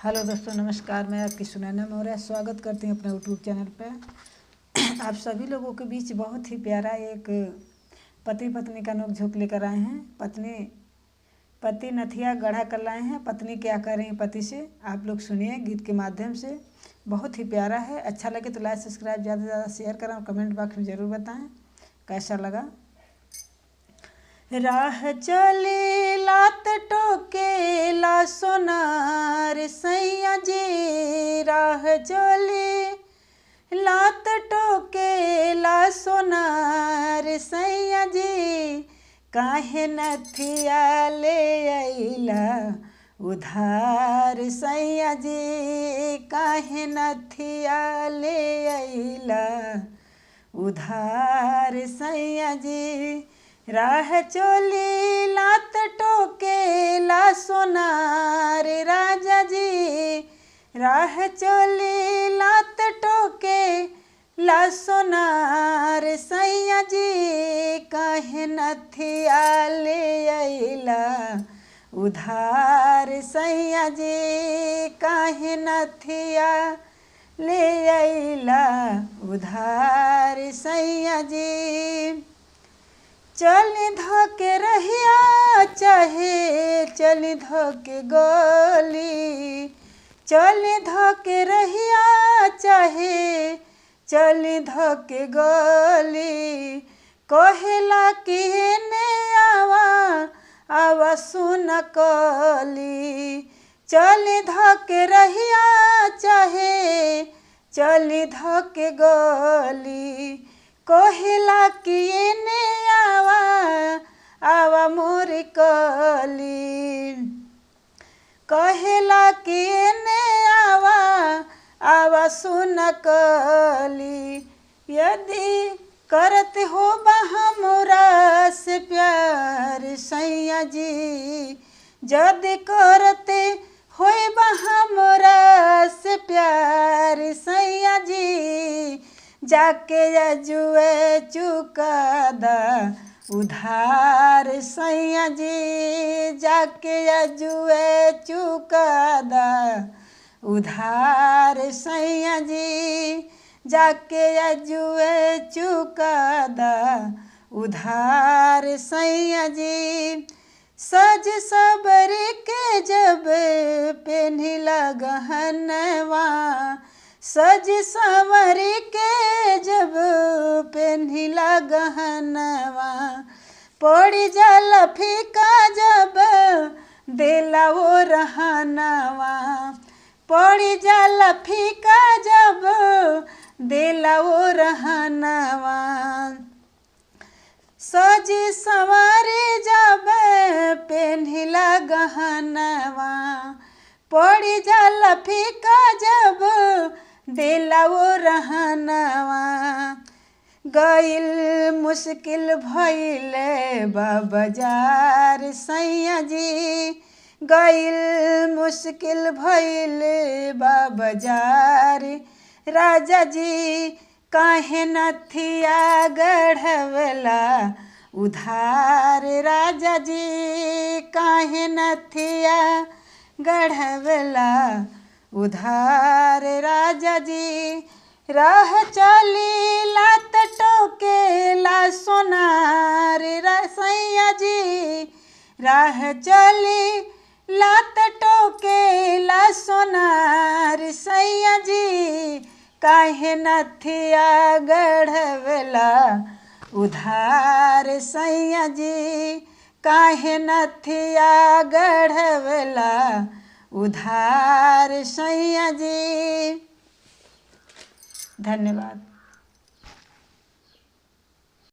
Hello दोस्तों, नमस्कार। मैं आपकी सुनैना मौर्य स्वागत करती हूँ अपने यूट्यूब चैनल पे। आप सभी लोगों के बीच बहुत ही प्यारा एक पति पत्नी का नोकझोंक लेकर आए हैं। पति नथिया गढ़ा कर लाए हैं, पत्नी क्या कह रही है पति से, आप लोग सुनिए गीत के माध्यम से। बहुत ही प्यारा है। अच्छा लगे तो लाइक सब्सक्राइब ज़्यादा से ज़्यादा शेयर करें और कमेंट बॉक्स में ज़रूर बताएं कैसा लगा। राह चले लात टोके ला सोनार सैया जी, राह चले लात टोके ला सोनार सैया जी, काहे नथिया ले अइला उधार सैया जी, काहे नथिया ले अइला उधार सैया जी। राह चोली लात टोके ला सोनार राजा जी, राह चोली लात टोके ला सोनार सैया जी, काहे नथिया ले अइला उधार सैया जी, काहे नथिया ले अइला उधार सैया जी। चली धोके रहिया चाहे चली धोके गली, चली धोके रहिया चाहे चली धोके गली, कहेला कि ने आवा सुन कली, चली धोके रहिया चाहे चली धोके गली, कहेला कि ने आवा मोरी कली, कहेला कि ने आवा सुन कली। यदि करत हो हमरा से प्यार सैया जी, यदि करते हो हमरा से प्यार सैया जी, जाके अजुए चुका दा उधार सैया जी, जाके अजुए चुका दा उधार सैया जी, जाके अजुए चुका दा उधार सैया जी। सज सबर के जब पेन्हिला गहनवा, सज संवर के जब पेन्हिला गहनवा, पड़ी जाला फीका जब देला वो रहनवा, पड़ी जाला फीका जब देला वो रहनवा, सज संवर जब पेन्हिला गहनवा, पड़ी जाला फीका जब देला वो रहनवा। गइल मुश्किल भइल बाजार सैया जी, गइल मुश्किल भइल बाजार राजा जी, काहे नथिया गढ़वला उधार राजा जी, काहे नथिया गढ़वला उधार राजा जी। राह चली लात टोके ला सोनार सैया जी, राह चली लात टोके ला सोनार सैया जी, काहे नथिया गढ़वला उधार सैया जी, काहे नथिया गढ़वला उधार सैया जी। धन्यवाद।